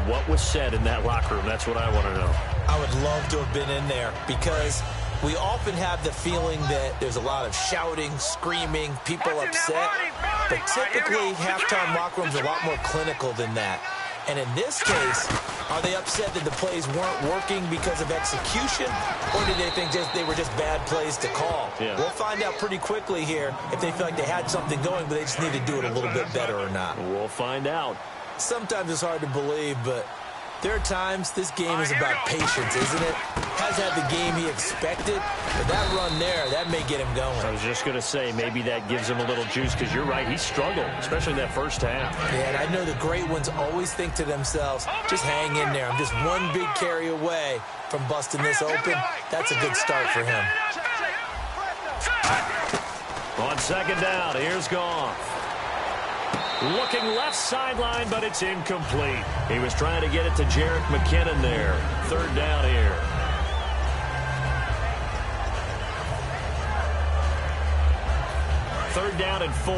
what was said in that locker room? That's what I want to know. I would love to have been in there because we often have the feeling that there's a lot of shouting, screaming, people upset. But typically, halftime locker rooms are a lot more clinical than that. And in this case, are they upset that the plays weren't working because of execution, or did they think they were just bad plays to call? Yeah. We'll find out pretty quickly here if they feel like they had something going, but they just need to do it a little bit better or not. We'll find out. Sometimes it's hard to believe, but there are times this game is about patience, isn't it? Has had the game he expected, but that run there, that may get him going. I was just going to say, maybe that gives him a little juice, because you're right, he struggled, especially in that first half. Yeah, and I know the great ones always think to themselves, just hang in there. I'm just one big carry away from busting this open. That's a good start for him. On second down, here's Goff. Looking left sideline, but it's incomplete. He was trying to get it to Jerick McKinnon there. Third down here. Third down and 4.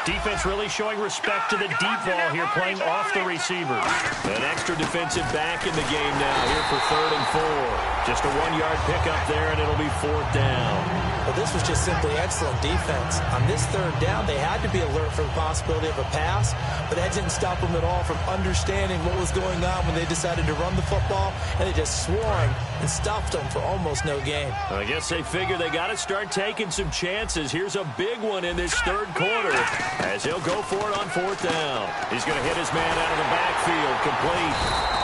Defense really showing respect to the deep ball here, playing off the receivers. An extra defensive back in the game now here for 3rd and 4. Just a 1-yard pickup there, and it'll be 4th down. Well, this was just simply excellent defense. On this 3rd down, they had to be alert for the possibility of a pass, but that didn't stop them at all from understanding what was going on when they decided to run the football, and they just swarmed and stuffed them for almost no gain. I guess they figure they got to start taking some chances. Here's a big one in this 3rd quarter as he'll go for it on 4th down. He's going to hit his man out of the backfield, complete.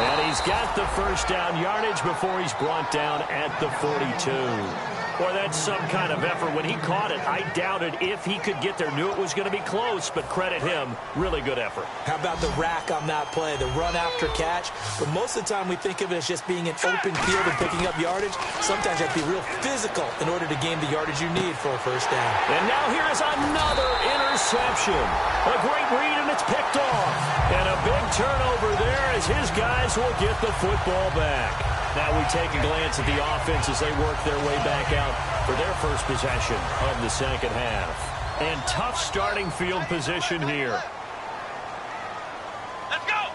And he's got the first down yardage before he's brought down at the 42. Boy, that's some kind of effort. When he caught it, I doubted if he could get there. Knew it was going to be close, but credit him. Really good effort. How about the rack on that play, the run after catch? But most of the time we think of it as just being an open field and picking up yardage. Sometimes you have to be real physical in order to gain the yardage you need for a first down. And now here is another interception. A great read, and it's picked off. And a big turnover there as his guys will get the football back. Now we take a glance at the offense as they work their way back out for their first possession of the second half. And tough starting field position here. Let's go!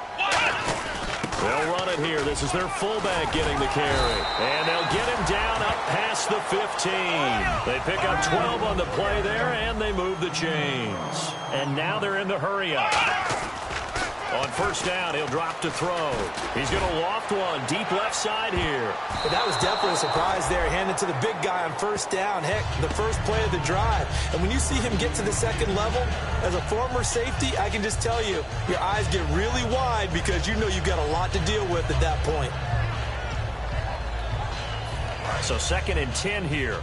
They'll run it here. This is their fullback getting the carry. And they'll get him down up past the 15. They pick up 12 on the play there, and they move the chains. And now they're in the hurry-up. On first down, he'll drop to throw. He's going to loft one deep left side here. But that was definitely a surprise there. Handed to the big guy on first down. Heck, the first play of the drive. And when you see him get to the second level, as a former safety, I can just tell you, your eyes get really wide because you know you've got a lot to deal with at that point. So 2nd and 10 here.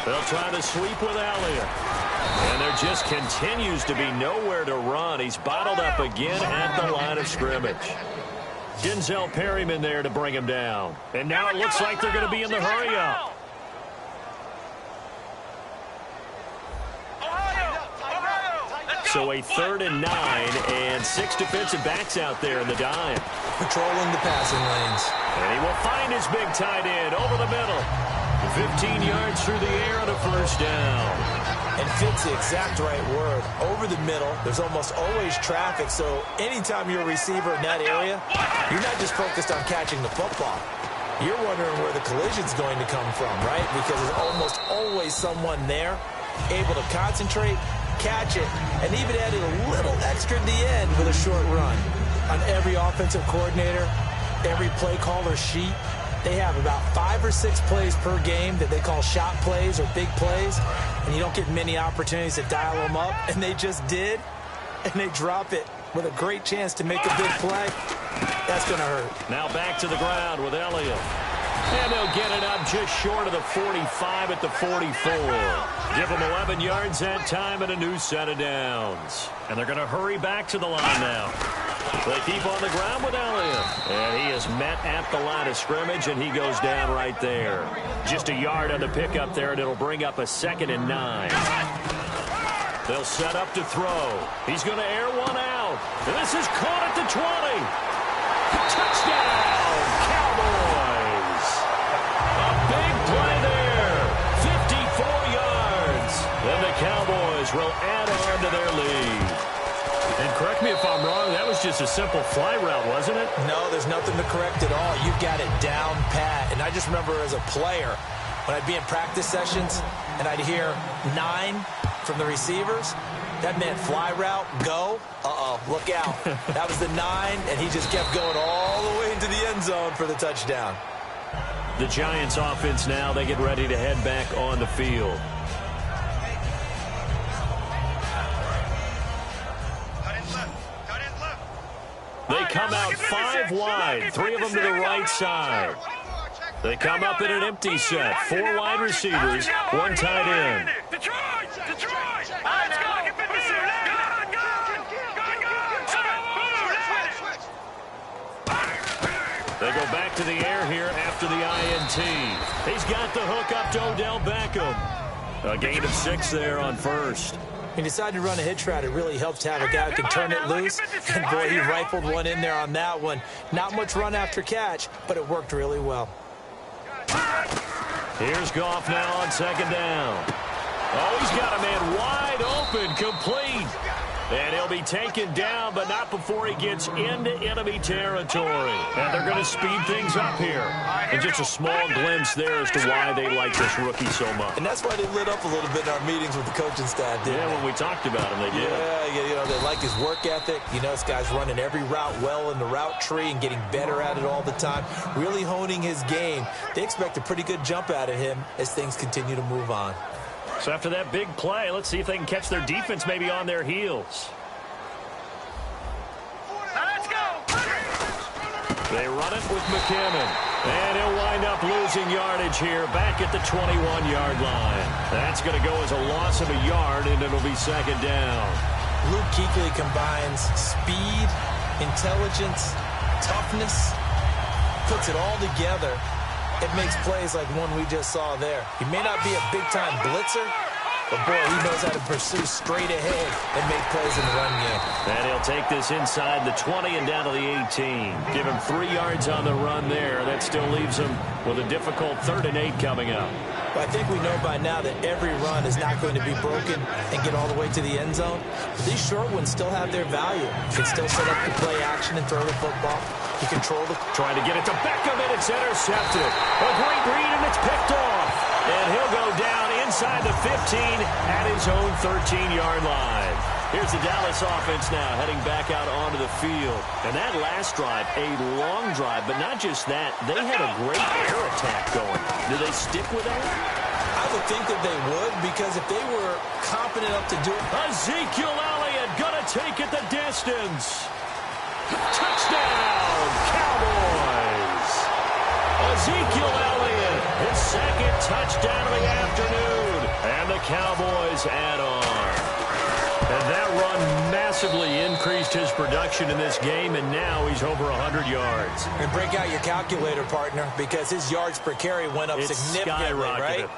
They'll try to sweep with Elliott. And there just continues to be nowhere to run. He's bottled up again at the line of scrimmage. Denzel Perryman there to bring him down. And now it looks like they're going to be in the hurry-up. So a 3rd and 9, and 6 defensive backs out there in the dime. Patrolling the passing lanes. And he will find his big tight end over the middle. 15 yards through the air on a first down. And fit's the exact right word. Over the middle, there's almost always traffic, so anytime you're a receiver in that area, you're not just focused on catching the football. You're wondering where the collision's going to come from, right? Because there's almost always someone there able to concentrate, catch it, and even added a little extra at the end with a short run. On every offensive coordinator, every play caller sheet, they have about 5 or 6 plays per game that they call shot plays or big plays, and you don't get many opportunities to dial them up, and they just did, and they drop it with a great chance to make a big play. That's going to hurt. Now back to the ground with Elliott. And they'll get it up just short of the 45 at the 44. Give them 11 yards that time and a new set of downs. And they're going to hurry back to the line now. They keep on the ground with Elliott. And he is met at the line of scrimmage, and he goes down right there. Just a yard on the pickup there, and it'll bring up a 2nd and 9. They'll set up to throw. He's going to air one out. And this is caught at the 20. Touchdown, Cowboys. was just a simple fly route, wasn't it? No, there's nothing to correct at all. You've got it down pat. And I just remember as a player, when I'd be in practice sessions and I'd hear 9 from the receivers, that meant fly route, go. Look out. That was the 9, and he just kept going all the way into the end zone for the touchdown. The Giants offense now, they get ready to head back on the field. They come out 5 wide, 3 of them to the right side. They come up in an empty set, 4 wide receivers, 1 tight end. They go back to the air here after the INT. He's got the hook up to Odell Beckham. A gain of 6 there on first. He decided to run a hitch route. It really helps to have a guy who can turn it loose. And, boy, he rifled one in there on that one. Not much run after catch, but it worked really well. Here's Goff now on second down. Oh, he's got a man wide open, complete. And he'll be taken down, but not before he gets into enemy territory. And they're going to speed things up here. And just a small glimpse there as to why they like this rookie so much. And that's why they lit up a little bit in our meetings with the coaching staff, didn't they? When we talked about him, they did. Yeah, you know, they like his work ethic. You know, this guy's running every route well in the route tree and getting better at it all the time, really honing his game. They expect a pretty good jump out of him as things continue to move on. So after that big play, let's see if they can catch their defense maybe on their heels. Let's go. They run it with McKinnon. And he'll wind up losing yardage here back at the 21-yard line. That's going to go as a loss of a yard, and it'll be second down. Luke Kuechly combines speed, intelligence, toughness, puts it all together. It makes plays like one we just saw there. He may not be a big-time blitzer, but, boy, he knows how to pursue straight ahead and make plays in the run game. And he'll take this inside the 20 and down to the 18. Give him 3 yards on the run there. That still leaves him with a difficult 3rd and 8 coming up. But I think we know by now that every run is not going to be broken and get all the way to the end zone. But these short ones still have their value. You can still set up the play action and throw the football. You control the... Trying to get it to Beckham, and it's intercepted. A great read, and it's picked off. And he'll go down inside the 15 at his own 13-yard line. Here's the Dallas offense now heading back out onto the field. And that last drive, a long drive, but not just that. They had a great air attack going. Do they stick with that? I would think that they would, because if they were competent enough to do it... Ezekiel Elliott gonna take it the distance. Touchdown, Cowboys. Ezekiel Elliott, his 2nd touchdown of the afternoon. And the Cowboys add on. And that run massively increased his production in this game, and now he's over 100 yards. And break out your calculator, partner, because his yards per carry went up significantly, right?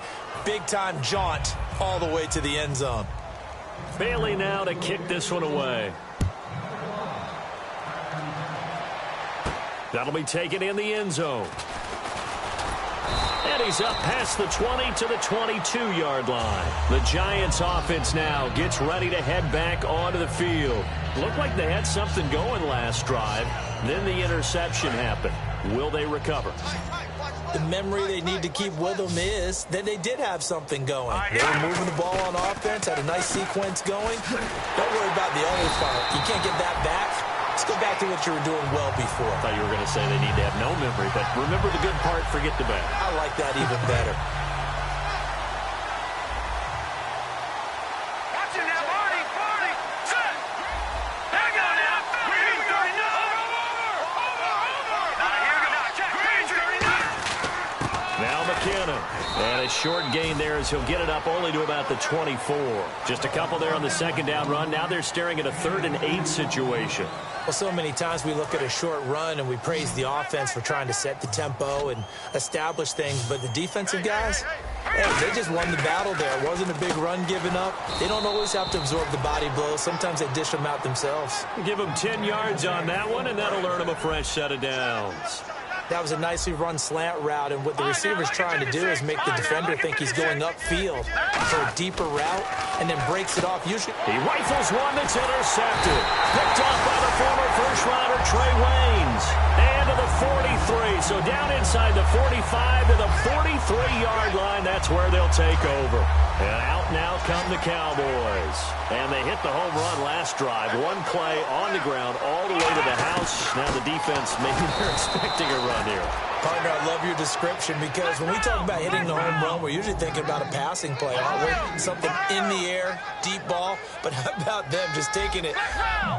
Big-time jaunt all the way to the end zone. Bailey now to kick this one away. That'll be taken in the end zone. And he's up past the 20 to the 22-yard line. The Giants offense now gets ready to head back onto the field. Looked like they had something going last drive. Then the interception happened. Will they recover? The memory they need to keep with them is that they did have something going. They were moving the ball on offense, had a nice sequence going. Don't worry about the other part. You can't get that back. Let's go back to what you were doing well before. I thought you were going to say they need to have no memory, but remember the good part, forget the bad. I like that even better. Watch it now, Marty. Set. Hang on now. Green 39. Over. Now McKinnon. And a short gain there as he'll get it up only to about the 24. Just a couple there on the 2nd down run. Now they're staring at a 3rd and 8 situation. Well, so many times we look at a short run and we praise the offense for trying to set the tempo and establish things. But the defensive guys, hey, they just won the battle there. It wasn't a big run given up. They don't always have to absorb the body blows. Sometimes they dish them out themselves. Give them 10 yards on that one, and that'll earn them a fresh set of downs. That was a nicely run slant route, and what the receiver's trying to do is make the defender think he's going upfield for a deeper route and then breaks it off. Usually, he rifles one that's intercepted. Picked off by the former first-rounder Trey Waynes. And to the 43. So down inside the 45 to the 43-yard line. That's where they'll take over. And out now come the Cowboys. And they hit the home run last drive. One play on the ground all the way to the house. Now the defense, maybe they're expecting a run here. Partner, I love your description because when we talk about hitting the home run, we're usually thinking about a passing play, aren't we? Something in the air, deep ball. But how about them just taking it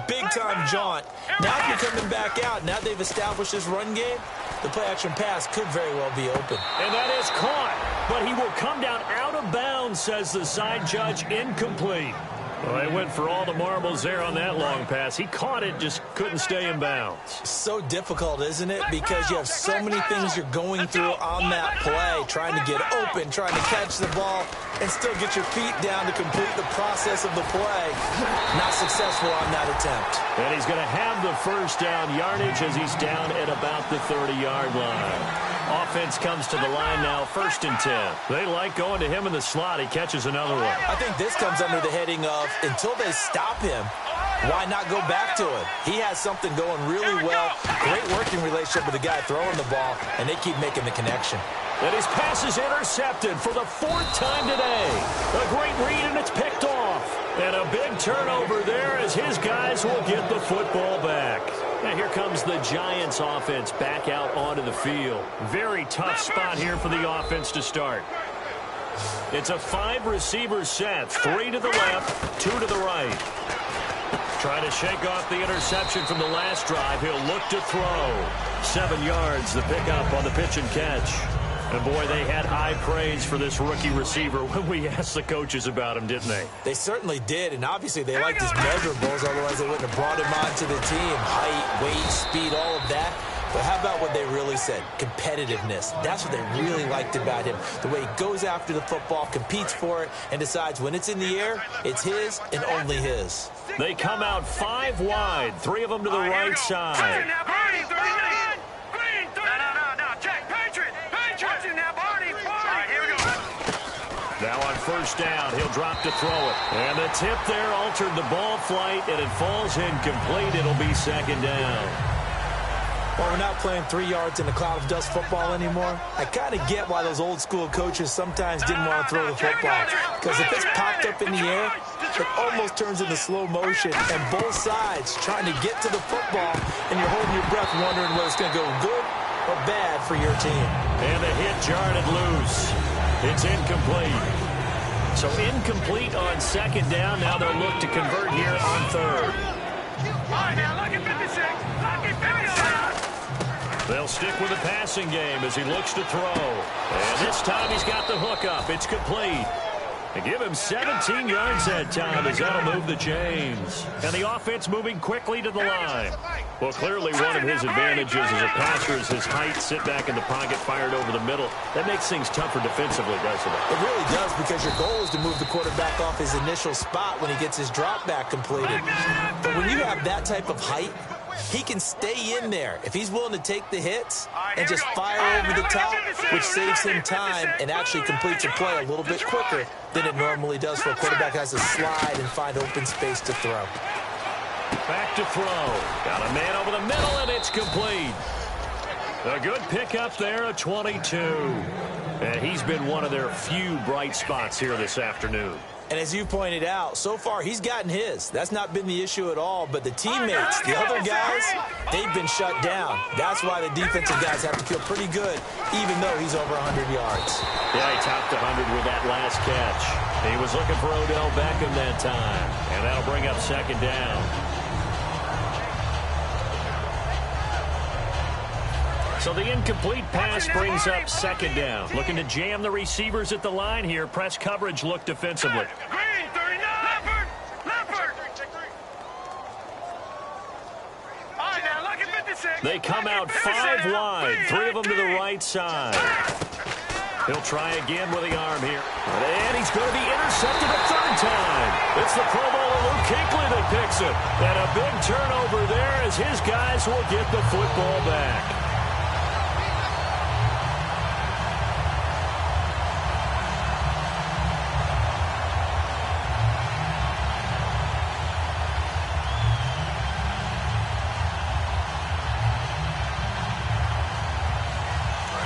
big-time jaunt? Now if you're coming back out, now they've established this run game, the play-action pass could very well be open. And that is caught, but he will come down out of bounds, says the side judge, incomplete. Well, they went for all the marbles there on that long pass. He caught it, just couldn't stay in bounds. So difficult, isn't it? Because you have so many things you're going through on that play, trying to get open, trying to catch the ball, and still get your feet down to complete the process of the play. Not successful on that attempt. And he's going to have the first down yardage as he's down at about the 30-yard line. Offense comes to the line now, 1st and 10. They like going to him in the slot. He catches another one. I think this comes under the heading of, until they stop him, why not go back to him? He has something going really well. Great working relationship with the guy throwing the ball, and they keep making the connection. And his pass is intercepted for the 4th time today. A great read, and it's picked off. And a big turnover there as his guys will get the football back. Now here comes the Giants offense back out onto the field. Very tough spot here for the offense to start. It's a 5-receiver set. 3 to the left, 2 to the right. Trying to shake off the interception from the last drive. He'll look to throw. 7 yards, the pickup on the pitch and catch. And, boy, they had high praise for this rookie receiver when we asked the coaches about him, didn't they? They certainly did, and obviously they liked his measurables, otherwise they wouldn't have brought him onto the team. Height, weight, speed, all of that. But how about what they really said? Competitiveness. That's what they really liked about him. The way he goes after the football, competes for it, and decides when it's in the air, it's his and only his. They come out 5 wide, 3 of them to the right side. Now on 1st down, he'll drop to throw it. And the tip there altered the ball flight, and it falls incomplete. It'll be 2nd down. Well, we're not playing 3 yards in a cloud of dust football anymore. I kind of get why those old school coaches sometimes didn't want to throw the football. Because if it's popped up in the air, it almost turns into slow motion. And both sides trying to get to the football, and you're holding your breath wondering whether it's going to go good or bad for your team. And the hit jarred it loose. It's incomplete. So incomplete on 2nd down. Now they'll look to convert here on 3rd. They'll stick with the passing game as he looks to throw. And this time he's got the hook up. It's complete. They give him 17 yards that time as that'll move the chains. And the offense moving quickly to the line. Well, clearly one of his advantages as a passer is his height, sit back in the pocket, fired over the middle. That makes things tougher defensively, doesn't it? It really does, because your goal is to move the quarterback off his initial spot when he gets his drop back completed. But when you have that type of height, he can stay in there if he's willing to take the hits and just fire over the top, which saves him time and actually completes a play a little bit quicker than it normally does for a quarterback who has to slide and find open space to throw. Back to throw. Got a man over the middle, and it's complete. A good pickup there, a 22. And he's been one of their few bright spots here this afternoon. And as you pointed out, so far he's gotten his. That's not been the issue at all. But the teammates, the other guys, they've been shut down. That's why the defensive guys have to feel pretty good, even though he's over 100 yards. Yeah, he topped 100 with that last catch. He was looking for Odell Beckham that time. And that'll bring up 2nd down. So the incomplete pass brings up 2nd down. Looking to jam the receivers at the line here. Press coverage look defensively. Green, 39. Leopard. All right, now look at 56. They come out 5 wide. 3 of them to the right side. He'll try again with the arm here. And he's going to be intercepted a 3rd time. It's the Pro Bowler Luke Kuechly that picks it. And a big turnover there as his guys will get the football back.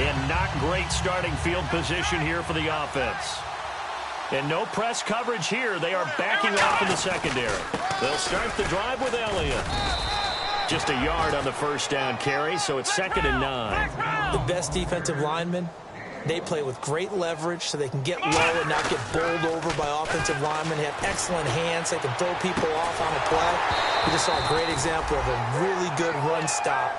And not great starting field position here for the offense. And no press coverage here. They are backing off in the secondary. They'll start the drive with Elliott. Just a yard on the first down carry, so it's 2nd and 9. The best defensive linemen, they play with great leverage so they can get low and not get bowled over by offensive linemen. They have excellent hands. They can throw people off on a play. We just saw a great example of a really good run stop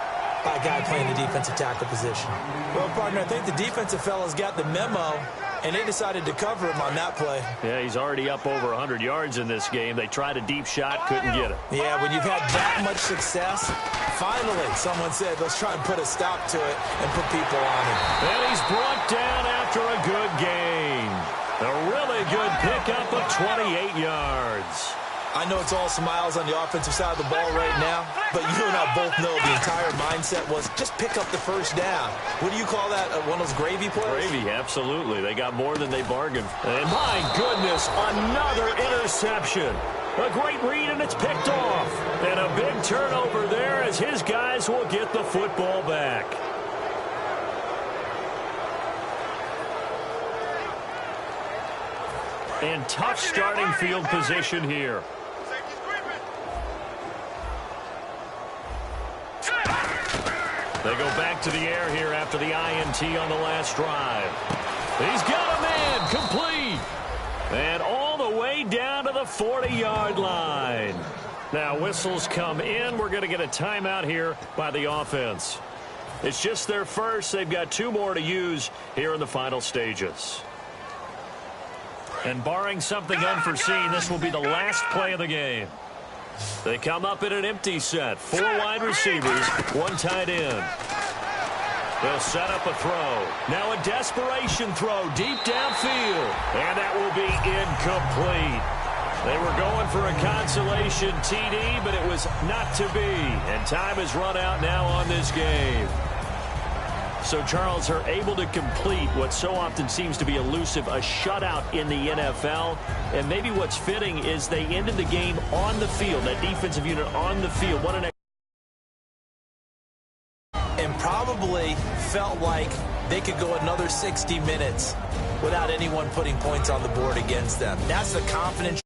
by a guy playing the defensive tackle position. Well, partner, I think the defensive fellas got the memo, and they decided to cover him on that play. Yeah, he's already up over 100 yards in this game. They tried a deep shot, couldn't get it. Yeah, when you've had that much success, finally someone said, let's try and put a stop to it and put people on him. And he's brought down after a good gain. A really good pickup of 28 yards. I know it's all smiles on the offensive side of the ball right now, but you and I both know the entire mindset was just pick up the first down. What do you call that? One of those gravy plays? Gravy, absolutely. They got more than they bargained. And my goodness, another interception. A great read, and it's picked off. And a big turnover there as his guys will get the football back. And tough starting field position here. They go back to the air here after the INT on the last drive. He's got a man complete. And all the way down to the 40-yard line. Now whistles come in. We're going to get a timeout here by the offense. It's just their first. They've got 2 more to use here in the final stages. And barring something unforeseen, this will be the last play of the game. They come up in an empty set. 4 wide receivers, 1 tight end. They'll set up a throw. Now a desperation throw deep downfield. And that will be incomplete. They were going for a consolation TD, but it was not to be. And time has run out now on this game. So, Charles, are able to complete what so often seems to be elusive, a shutout in the NFL. And maybe what's fitting is they ended the game on the field, that defensive unit on the field. What an and probably felt like they could go another 60 minutes without anyone putting points on the board against them. That's the confidence.